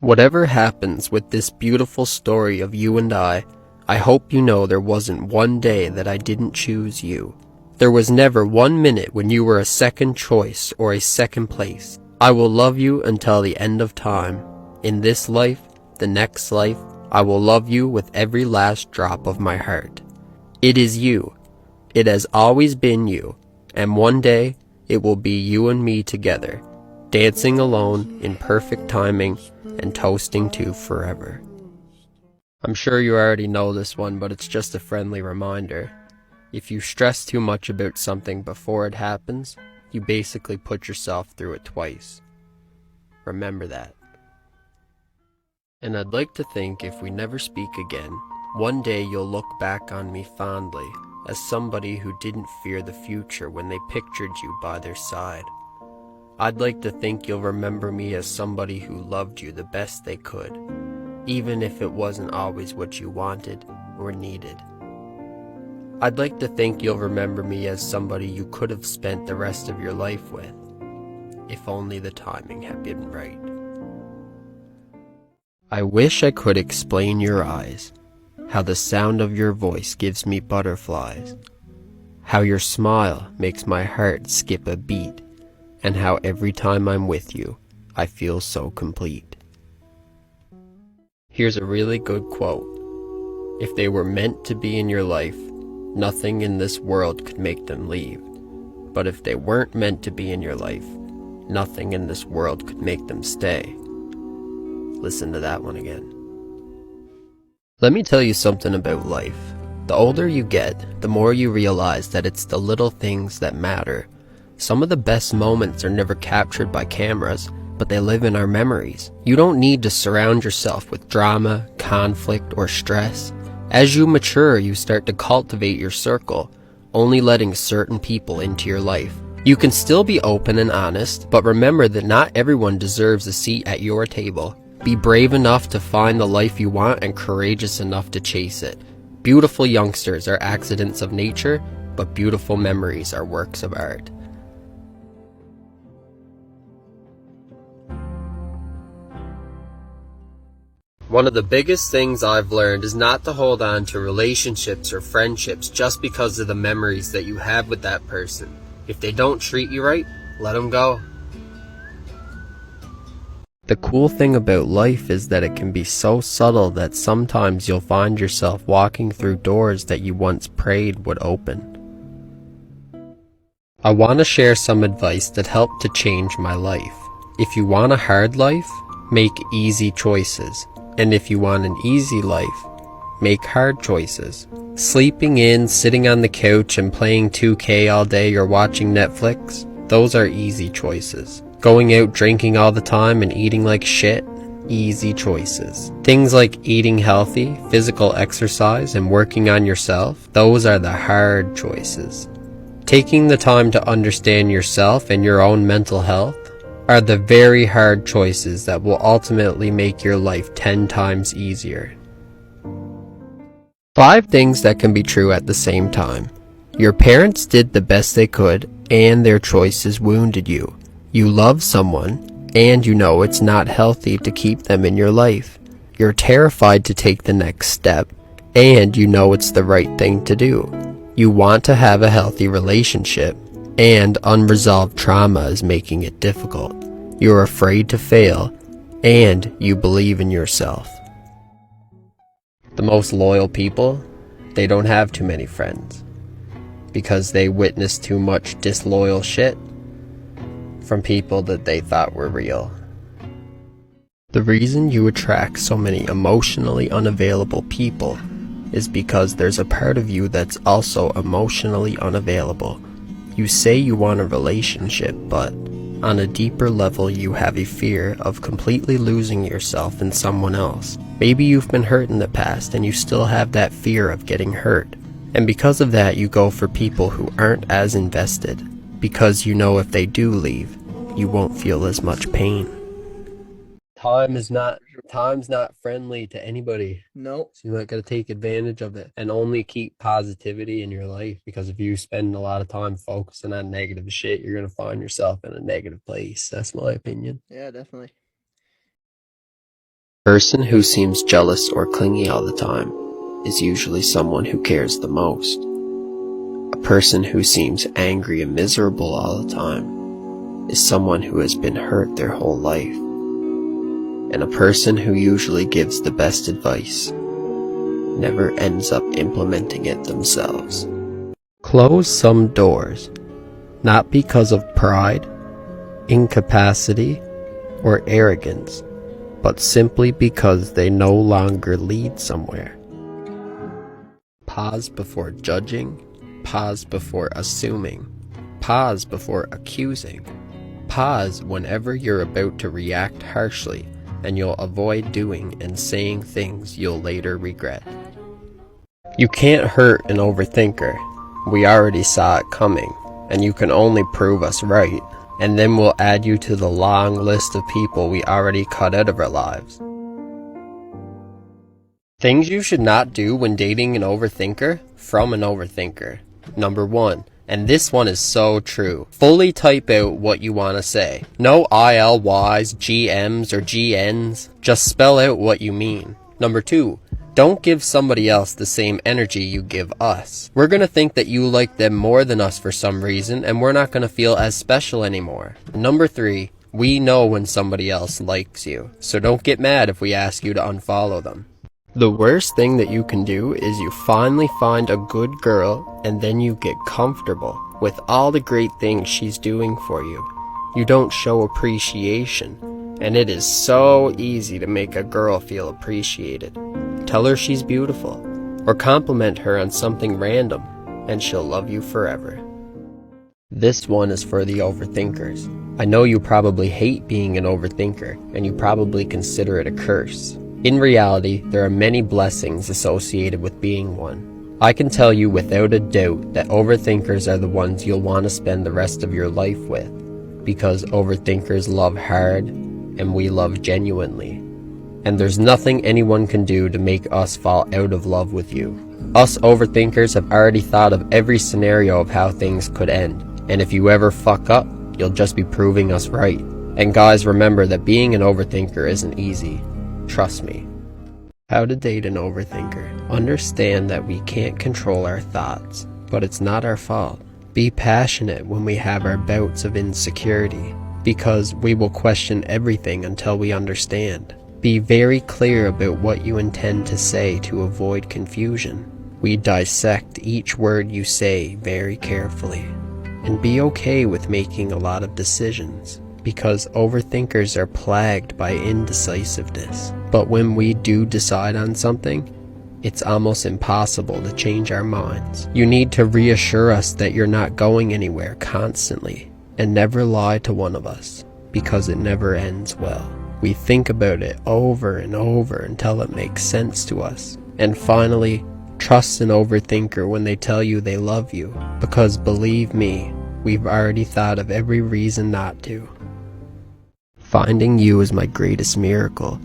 Whatever happens with this beautiful story of you and I hope you know there wasn't one day that I didn't choose you. There was never 1 minute when you were a second choice or a second place. I will love you until the end of time. In this life, the next life, I will love you with every last drop of my heart. It is you. It has always been you. And one day, it will be you and me together, dancing alone in perfect timing and toasting to forever. I'm sure you already know this one, but it's just a friendly reminder. If you stress too much about something before it happens, you basically put yourself through it twice. Remember that. And I'd like to think if we never speak again, one day you'll look back on me fondly as somebody who didn't fear the future when they pictured you by their side. I'd like to think you'll remember me as somebody who loved you the best they could, even if it wasn't always what you wanted or needed. I'd like to think you'll remember me as somebody you could have spent the rest of your life with, if only the timing had been right. I wish I could explain your eyes, how the sound of your voice gives me butterflies, how your smile makes my heart skip a beat, and how every time I'm with you, I feel so complete. Here's a really good quote. If they were meant to be in your life, nothing in this world could make them leave. But if they weren't meant to be in your life, nothing in this world could make them stay. Listen to that one again. Let me tell you something about life. The older you get, the more you realize that it's the little things that matter. Some of the best moments are never captured by cameras, but they live in our memories. You don't need to surround yourself with drama, conflict, or stress. As you mature, you start to cultivate your circle, only letting certain people into your life. You can still be open and honest, but remember that not everyone deserves a seat at your table. Be brave enough to find the life you want and courageous enough to chase it. Beautiful youngsters are accidents of nature, but beautiful memories are works of art. One of the biggest things I've learned is not to hold on to relationships or friendships just because of the memories that you have with that person. If they don't treat you right, let them go. The cool thing about life is that it can be so subtle that sometimes you'll find yourself walking through doors that you once prayed would open. I want to share some advice that helped to change my life. If you want a hard life, make easy choices. And if you want an easy life, make hard choices. Sleeping in, sitting on the couch and playing 2K all day or watching Netflix, those are easy choices. Going out drinking all the time and eating like shit, easy choices. Things like eating healthy, physical exercise, and working on yourself, those are the hard choices. Taking the time to understand yourself and your own mental health are the very hard choices that will ultimately make your life 10 times easier. 5 things that can be true at the same time. Your parents did the best they could, and their choices wounded you. You love someone, and you know it's not healthy to keep them in your life. You're terrified to take the next step, and you know it's the right thing to do. You want to have a healthy relationship, and unresolved trauma is making it difficult. You're afraid to fail, and you believe in yourself. The most loyal people, they don't have too many friends, because they witness too much disloyal shit from people that they thought were real. The reason you attract so many emotionally unavailable people is because there's a part of you that's also emotionally unavailable. You say you want a relationship, but on a deeper level you have a fear of completely losing yourself in someone else. Maybe you've been hurt in the past and you still have that fear of getting hurt. And because of that you go for people who aren't as invested, because you know if they do leave, you won't feel as much pain. Time's not friendly to anybody. Nope. So you might gotta take advantage of it and only keep positivity in your life, because if you spend a lot of time focusing on negative shit, you're gonna find yourself in a negative place. That's my opinion. Yeah, definitely. Person who seems jealous or clingy all the time is usually someone who cares the most. A person who seems angry and miserable all the time is someone who has been hurt their whole life. And a person who usually gives the best advice never ends up implementing it themselves. Close some doors, not because of pride, incapacity, or arrogance, but simply because they no longer lead somewhere. Pause before judging, pause before assuming, pause before accusing. Pause whenever you're about to react harshly, and you'll avoid doing and saying things you'll later regret. You can't hurt an overthinker. We already saw it coming, and you can only prove us right, and then we'll add you to the long list of people we already cut out of our lives. Things you should not do when dating an overthinker from an overthinker. Number 1, and this one is so true. Fully type out what you want to say. No ILYs, GMs, or GNs. Just spell out what you mean. Number 2, don't give somebody else the same energy you give us. We're gonna think that you like them more than us for some reason, and we're not gonna feel as special anymore. Number 3, we know when somebody else likes you, so don't get mad if we ask you to unfollow them. The worst thing that you can do is you finally find a good girl and then you get comfortable with all the great things she's doing for you. You don't show appreciation, and it is so easy to make a girl feel appreciated. Tell her she's beautiful, or compliment her on something random, and she'll love you forever. This one is for the overthinkers. I know you probably hate being an overthinker, and you probably consider it a curse. In reality, there are many blessings associated with being one. I can tell you without a doubt that overthinkers are the ones you'll want to spend the rest of your life with, because overthinkers love hard, and we love genuinely. And there's nothing anyone can do to make us fall out of love with you. Us overthinkers have already thought of every scenario of how things could end, and if you ever fuck up, you'll just be proving us right. And guys, remember that being an overthinker isn't easy. Trust me. How to date an overthinker. Understand that we can't control our thoughts, but it's not our fault. Be passionate when we have our bouts of insecurity, because we will question everything until we understand. Be very clear about what you intend to say to avoid confusion. We dissect each word you say very carefully. And be okay with making a lot of decisions, because overthinkers are plagued by indecisiveness. But when we do decide on something, it's almost impossible to change our minds. You need to reassure us that you're not going anywhere constantly, and never lie to one of us, because it never ends well. We think about it over and over until it makes sense to us. And finally, trust an overthinker when they tell you they love you, because believe me, we've already thought of every reason not to. Finding you is my greatest miracle.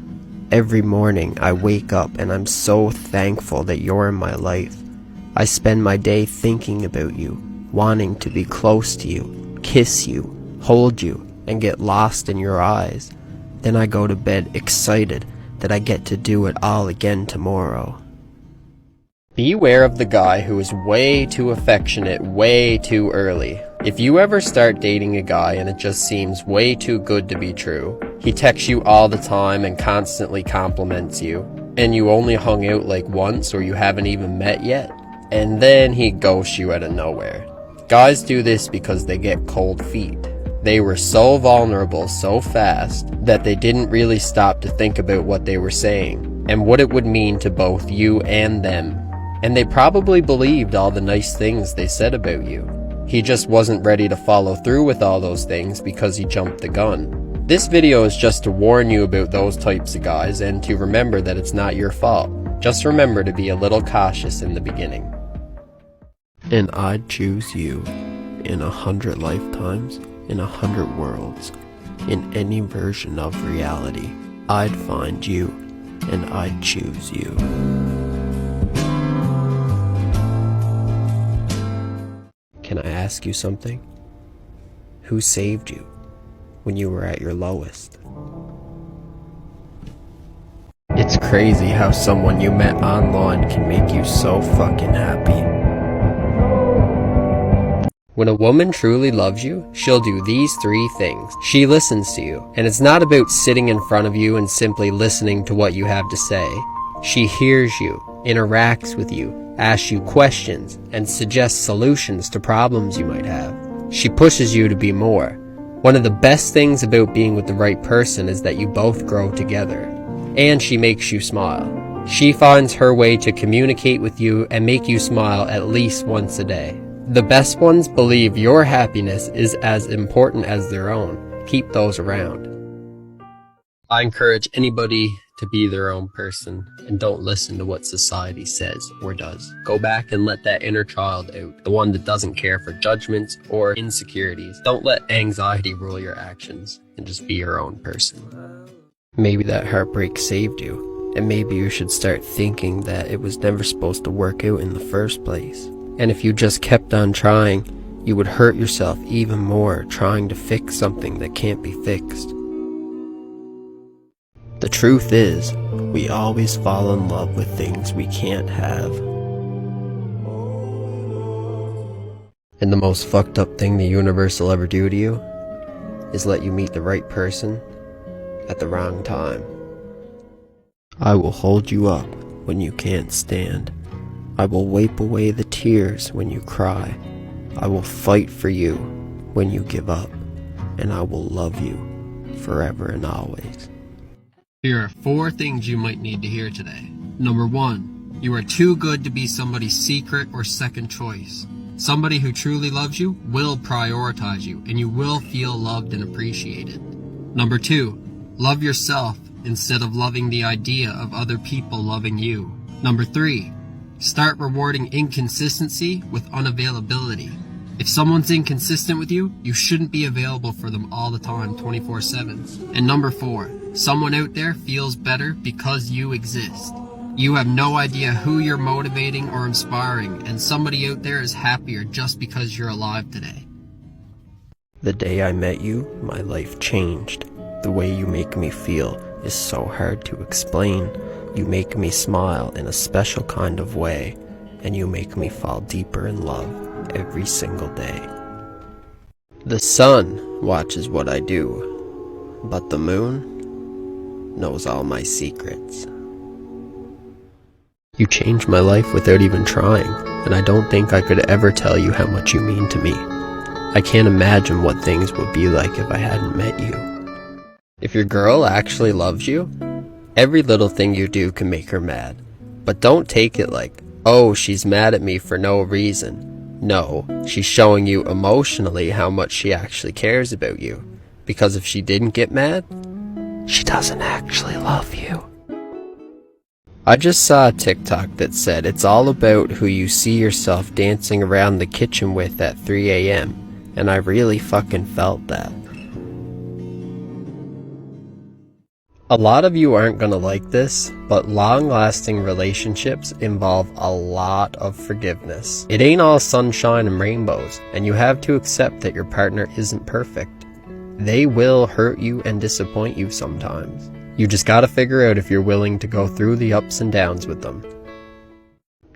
Every morning I wake up and I'm so thankful that you're in my life. I spend my day thinking about you, wanting to be close to you, kiss you, hold you, and get lost in your eyes. Then I go to bed excited that I get to do it all again tomorrow. Beware of the guy who is way too affectionate way too early. If you ever start dating a guy and it just seems way too good to be true, he texts you all the time and constantly compliments you, and you only hung out like once or you haven't even met yet, and then he ghosts you out of nowhere. Guys do this because they get cold feet. They were so vulnerable so fast that they didn't really stop to think about what they were saying and what it would mean to both you and them. And they probably believed all the nice things they said about you. He just wasn't ready to follow through with all those things because he jumped the gun. This video is just to warn you about those types of guys and to remember that it's not your fault. Just remember to be a little cautious in the beginning. And I'd choose you in 100 lifetimes, in 100 worlds, in any version of reality. I'd find you and I'd choose you. Can I ask you something? Who saved you when you were at your lowest? It's crazy how someone you met online can make you so fucking happy. When a woman truly loves you, she'll do these 3 things. She listens to you, and it's not about sitting in front of you and simply listening to what you have to say. She hears you, interacts with you, asks you questions, and suggests solutions to problems you might have. She pushes you to be more. One of the best things about being with the right person is that you both grow together. And she makes you smile. She finds her way to communicate with you and make you smile at least once a day. The best ones believe your happiness is as important as their own. Keep those around. I encourage anybody to be their own person and don't listen to what society says or does. Go back and let that inner child out, the one that doesn't care for judgments or insecurities. Don't let anxiety rule your actions and just be your own person. Maybe that heartbreak saved you, and maybe you should start thinking that it was never supposed to work out in the first place. And if you just kept on trying, you would hurt yourself even more trying to fix something that can't be fixed. The truth is, we always fall in love with things we can't have. And the most fucked up thing the universe will ever do to you is let you meet the right person at the wrong time. I will hold you up when you can't stand. I will wipe away the tears when you cry. I will fight for you when you give up. And I will love you forever and always. Here are 4 things you might need to hear today. Number 1, you are too good to be somebody's secret or second choice. Somebody who truly loves you will prioritize you, and you will feel loved and appreciated. Number 2, love yourself instead of loving the idea of other people loving you. Number 3, start rewarding inconsistency with unavailability. If someone's inconsistent with you, you shouldn't be available for them all the time, 24/7. And number 4, someone out there feels better because you exist. You have no idea who you're motivating or inspiring, and somebody out there is happier just because you're alive today. The day I met you, my life changed. The way you make me feel is so hard to explain. You make me smile in a special kind of way, and you make me fall deeper in love every single day. The sun watches what I do, but the moon knows all my secrets. You changed my life without even trying, and I don't think I could ever tell you how much you mean to me. I can't imagine what things would be like if I hadn't met you. If your girl actually loves you, every little thing you do can make her mad. But don't take it like, oh, she's mad at me for no reason. No, she's showing you emotionally how much she actually cares about you. Because if she didn't get mad, she doesn't actually love you. I just saw a TikTok that said it's all about who you see yourself dancing around the kitchen with at 3 a.m. And I really fucking felt that. A lot of you aren't gonna like this, but long-lasting relationships involve a lot of forgiveness. It ain't all sunshine and rainbows, and you have to accept that your partner isn't perfect. They will hurt you and disappoint you sometimes. You just gotta figure out if you're willing to go through the ups and downs with them.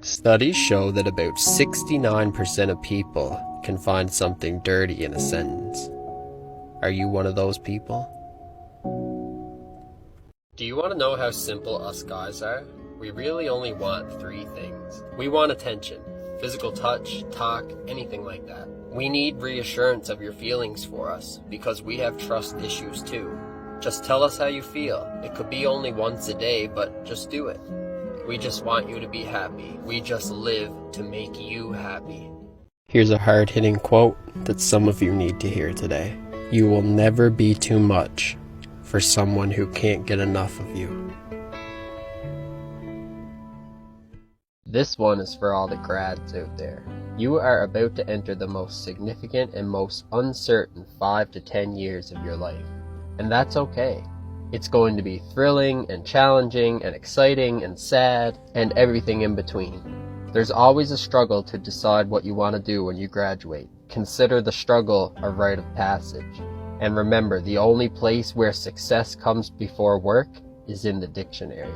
Studies show that about 69% of people can find something dirty in a sentence. Are you one of those people? Do you want to know how simple us guys are? We really only want 3 things. We want attention, physical touch, talk, anything like that. We need reassurance of your feelings for us, because we have trust issues too. Just tell us how you feel. It could be only once a day, but just do it. We just want you to be happy. We just live to make you happy. Here's a hard-hitting quote that some of you need to hear today. You will never be too much for someone who can't get enough of you. This one is for all the grads out there. You are about to enter the most significant and most uncertain 5 to 10 years of your life. And that's okay. It's going to be thrilling and challenging and exciting and sad and everything in between. There's always a struggle to decide what you want to do when you graduate. Consider the struggle a rite of passage. And remember, the only place where success comes before work is in the dictionary.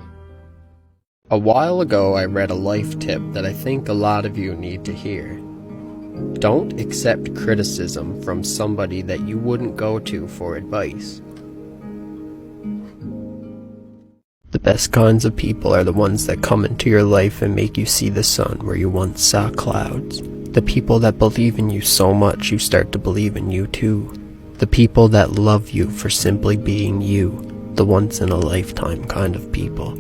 A while ago, I read a life tip that I think a lot of you need to hear. Don't accept criticism from somebody that you wouldn't go to for advice. The best kinds of people are the ones that come into your life and make you see the sun where you once saw clouds. The people that believe in you so much you start to believe in you too. The people that love you for simply being you. The once-in-a-lifetime kind of people.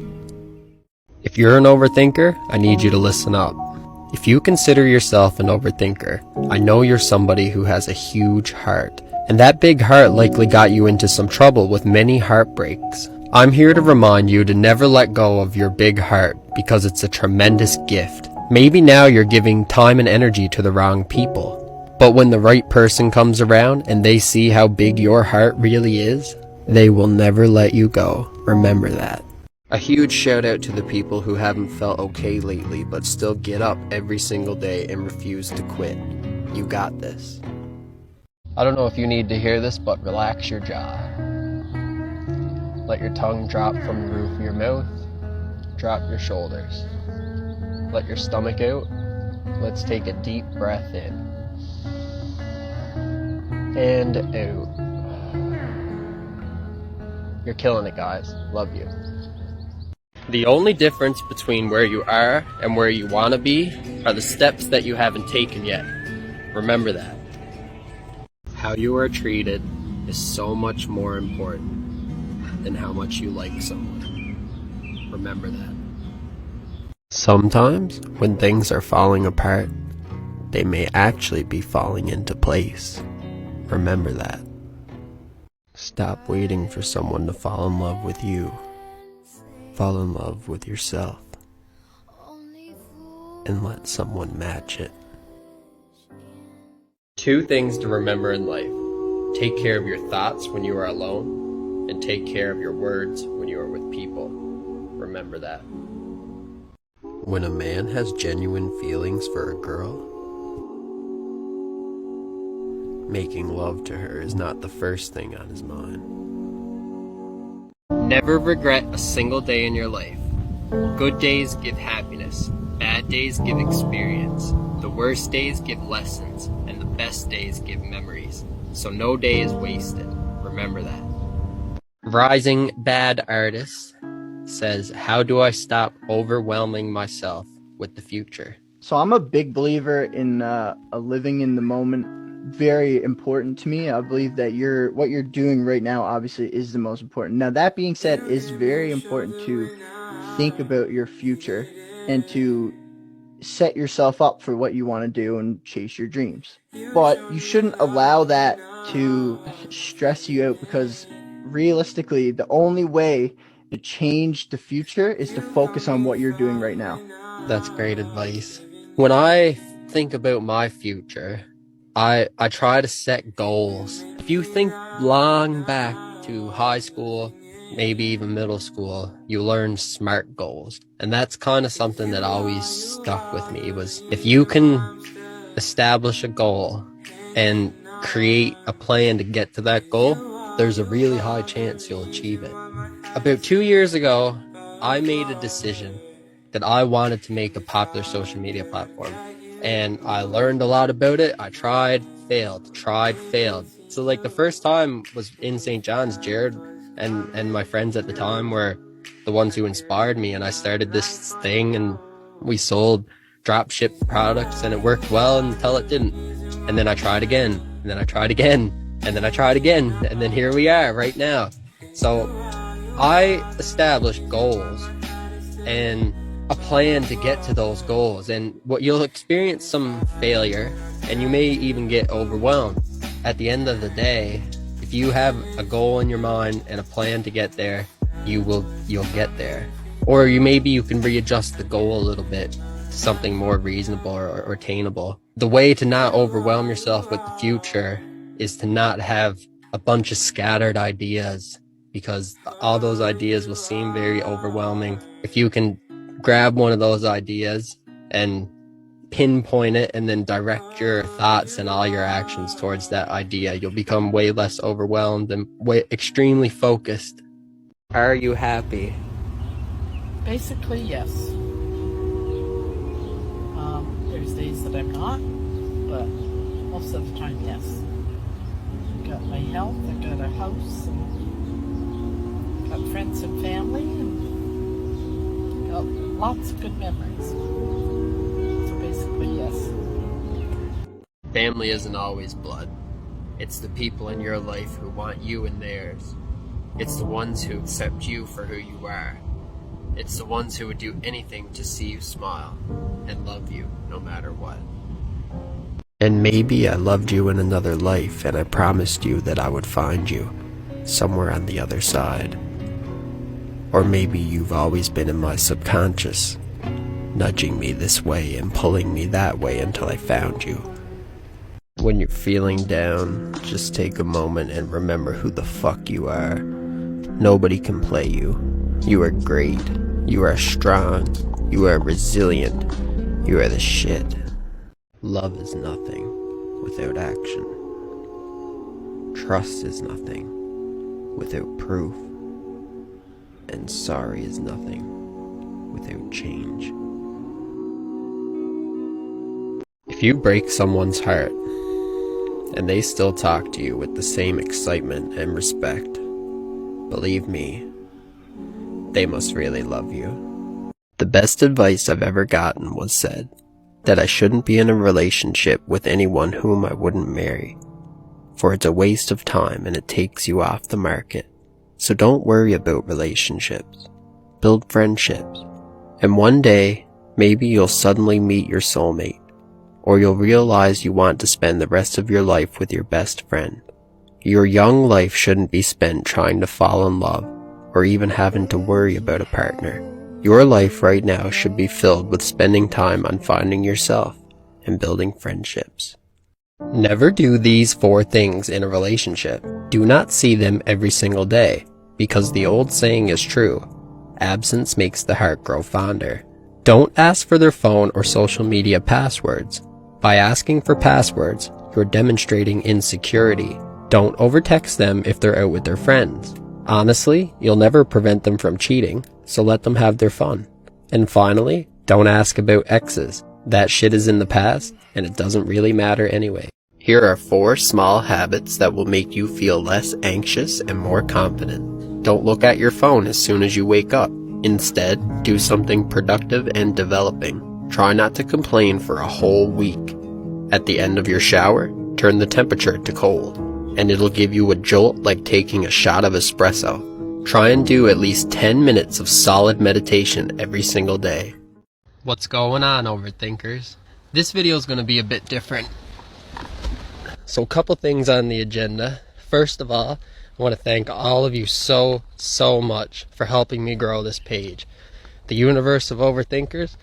If you're an overthinker, I need you to listen up. If you consider yourself an overthinker, I know you're somebody who has a huge heart, and that big heart likely got you into some trouble with many heartbreaks. I'm here to remind you to never let go of your big heart because it's a tremendous gift. Maybe now you're giving time and energy to the wrong people, but when the right person comes around and they see how big your heart really is, they will never let you go. Remember that. A huge shout out to the people who haven't felt okay lately but still get up every single day and refuse to quit. You got this. I don't know if you need to hear this, but relax your jaw. Let your tongue drop from the roof of your mouth. Drop your shoulders. Let your stomach out. Let's take a deep breath in. And out. You're killing it, guys. Love you. The only difference between where you are and where you want to be are the steps that you haven't taken yet. Remember that. How you are treated is so much more important than how much you like someone. Remember that. Sometimes, when things are falling apart, they may actually be falling into place. Remember that. Stop waiting for someone to fall in love with you. Fall in love with yourself. And let someone match it. 2 things to remember in life. Take care of your thoughts when you are alone, and take care of your words when you are with people. Remember that. When a man has genuine feelings for a girl, making love to her is not the first thing on his mind. Never regret a single day in your life. Good days give happiness. Bad days give experience. The worst days give lessons. And the best days give memories. So no day is wasted. Remember that. Rising Bad Artist says, how do I stop overwhelming myself with the future? So I'm a big believer in a living in the moment. Very important to me. I believe that what you're doing right now obviously is the most important. Now that being said, it's very important to think about your future and to set yourself up for what you want to do and chase your dreams. But you shouldn't allow that to stress you out, because realistically the only way to change the future is to focus on what you're doing right now. That's great advice. When I think about my future, I try to set goals. If you think long back to high school, maybe even middle school, you learn SMART goals. And that's kind of something that always stuck with me, was if you can establish a goal and create a plan to get to that goal, there's a really high chance you'll achieve it. About 2 years ago, I made a decision that I wanted to make a popular social media platform. And I learned a lot about it. I tried, failed. So like the first time was in St. John's. Jared and my friends at the time were the ones who inspired me, and I started this thing and we sold drop ship products and it worked well until it didn't. And then I tried again, and then I tried again, and then I tried again, and then here we are right now. So I established goals and a plan to get to those goals, and what you'll experience some failure, and you may even get overwhelmed. At the end of the day, if you have a goal in your mind and a plan to get there, you'll get there. Or maybe you can readjust the goal a little bit to something more reasonable or attainable. The way to not overwhelm yourself with the future is to not have a bunch of scattered ideas, because all those ideas will seem very overwhelming. If you can grab one of those ideas and pinpoint it and then direct your thoughts and all your actions towards that idea, you'll become way less overwhelmed and extremely focused. Are you happy? Basically, yes. There's days that I'm not, but most of the time, yes. I got my health, I got a house, and got friends and family, and got lots of good memories. So basically, yes. Family isn't always blood. It's the people in your life who want you in theirs. It's the ones who accept you for who you are. It's the ones who would do anything to see you smile and love you no matter what. And maybe I loved you in another life and I promised you that I would find you somewhere on the other side. Or maybe you've always been in my subconscious, nudging me this way and pulling me that way until I found you. When you're feeling down, just take a moment and remember who the fuck you are. Nobody can play you. You are great. You are strong. You are resilient. You are the shit. Love is nothing without action. Trust is nothing without proof. And sorry is nothing without change. If you break someone's heart, and they still talk to you with the same excitement and respect, believe me, they must really love you. The best advice I've ever gotten was said that I shouldn't be in a relationship with anyone whom I wouldn't marry, for it's a waste of time and it takes you off the market. So don't worry about relationships. Build friendships. And one day, maybe you'll suddenly meet your soulmate, or you'll realize you want to spend the rest of your life with your best friend. Your young life shouldn't be spent trying to fall in love or even having to worry about a partner. Your life right now should be filled with spending time on finding yourself and building friendships. Never do these 4 things in a relationship. Do not see them every single day, because the old saying is true: absence makes the heart grow fonder. Don't ask for their phone or social media passwords. By asking for passwords, you're demonstrating insecurity. Don't overtext them if they're out with their friends. Honestly, you'll never prevent them from cheating, so let them have their fun. And finally, don't ask about exes. That shit is in the past, and it doesn't really matter anyway. Here are 4 small habits that will make you feel less anxious and more confident. Don't look at your phone as soon as you wake up. Instead, do something productive and developing. Try not to complain for a whole week. At the end of your shower, turn the temperature to cold, and it'll give you a jolt like taking a shot of espresso. Try and do at least 10 minutes of solid meditation every single day. What's going on, overthinkers? This video is going to be a bit different. So a couple things on the agenda. First of all, I want to thank all of you so much for helping me grow this page. The universe of overthinkers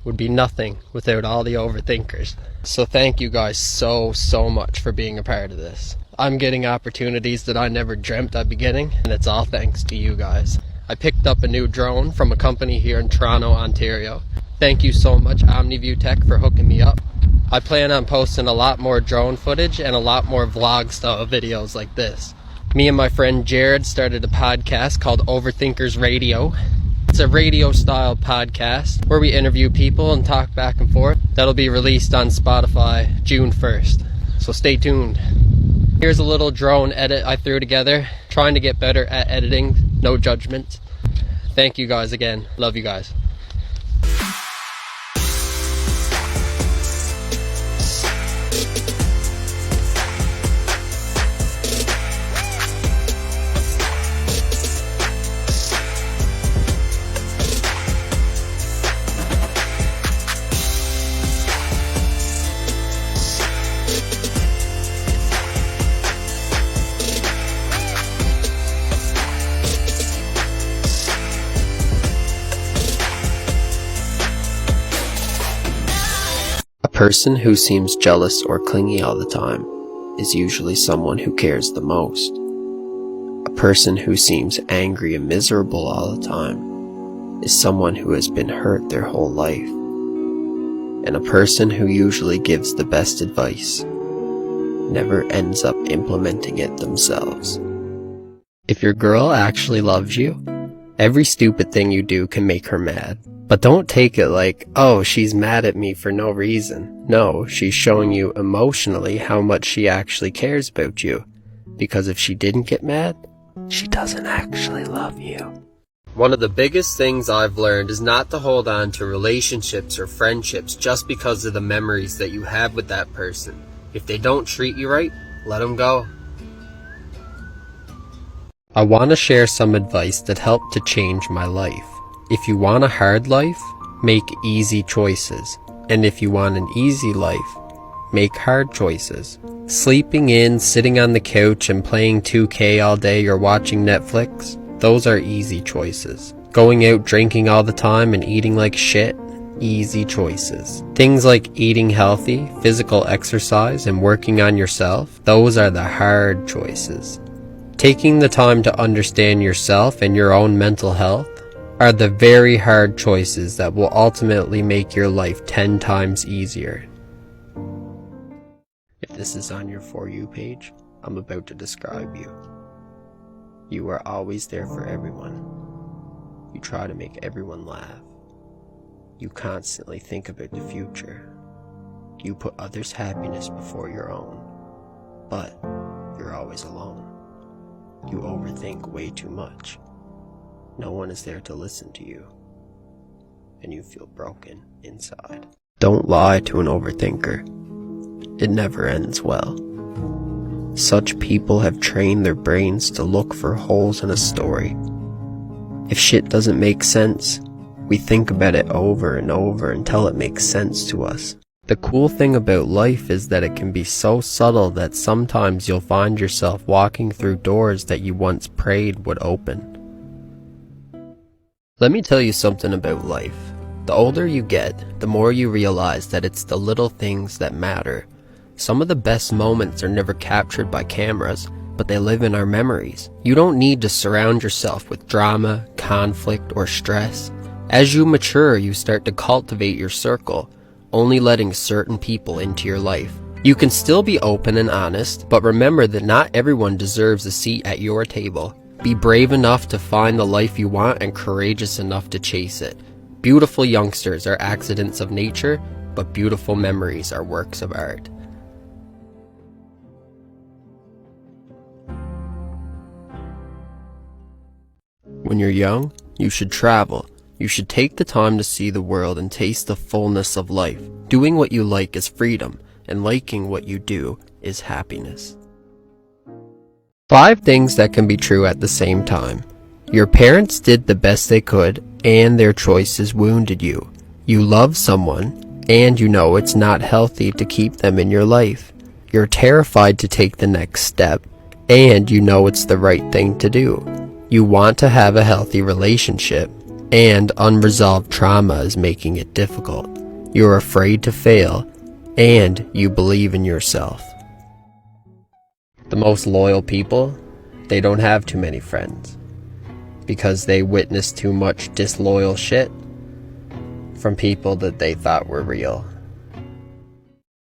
would be nothing without all the overthinkers. So thank you guys so much for being a part of this. I'm getting opportunities that I never dreamt I'd be getting, and it's all thanks to you guys. I picked up a new drone from a company here in Toronto, Ontario. Thank you so much, OmniView Tech, for hooking me up. I plan on posting a lot more drone footage and a lot more vlog style videos like this. Me and my friend Jared started a podcast called Overthinkers Radio. It's a radio style podcast where we interview people and talk back and forth. That'll be released on Spotify June 1st. So stay tuned. Here's a little drone edit I threw together, trying to get better at editing, no judgment. Thank you guys again. Love you guys. A person who seems jealous or clingy all the time is usually someone who cares the most. A person who seems angry and miserable all the time is someone who has been hurt their whole life. And a person who usually gives the best advice never ends up implementing it themselves. If your girl actually loves you, Every stupid thing you do can make her mad. But don't take it like, oh, she's mad at me for no reason. No, she's showing you emotionally how much she actually cares about you. Because if she didn't get mad, she doesn't actually love you. One of the biggest things I've learned is not to hold on to relationships or friendships just because of the memories that you have with that person. If they don't treat you right, let them go. I want to share some advice that helped to change my life. If you want a hard life, make easy choices. And if you want an easy life, make hard choices. Sleeping in, sitting on the couch and playing 2K all day or watching Netflix, those are easy choices. Going out drinking all the time and eating like shit, easy choices. Things like eating healthy, physical exercise, and working on yourself, those are the hard choices. Taking the time to understand yourself and your own mental health are the very hard choices that will ultimately make your life 10 times easier. If this is on your For You page, I'm about to describe you. You are always there for everyone. You try to make everyone laugh. You constantly think about the future. You put others' happiness before your own. But you're always alone. You overthink way too much. No one is there to listen to you. And you feel broken inside. Don't lie to an overthinker. It never ends well. Such people have trained their brains to look for holes in a story. If shit doesn't make sense, we think about it over and over until it makes sense to us. The cool thing about life is that it can be so subtle that sometimes you'll find yourself walking through doors that you once prayed would open. Let me tell you something about life. The older you get, the more you realize that it's the little things that matter. Some of the best moments are never captured by cameras, but they live in our memories. You don't need to surround yourself with drama, conflict, or stress. As you mature, you start to cultivate your circle, only letting certain people into your life. You can still be open and honest, but remember that not everyone deserves a seat at your table. Be brave enough to find the life you want and courageous enough to chase it. Beautiful youngsters are accidents of nature, but beautiful memories are works of art. When you're young, you should travel. You should take the time to see the world and taste the fullness of life. Doing what you like is freedom, and liking what you do is happiness. 5 things that can be true at the same time. Your parents did the best they could, and their choices wounded you. You love someone, and you know it's not healthy to keep them in your life. You're terrified to take the next step, and you know it's the right thing to do. You want to have a healthy relationship, and unresolved trauma is making it difficult. You're afraid to fail, and you believe in yourself. The most loyal people, they don't have too many friends, because they witness too much disloyal shit from people that they thought were real.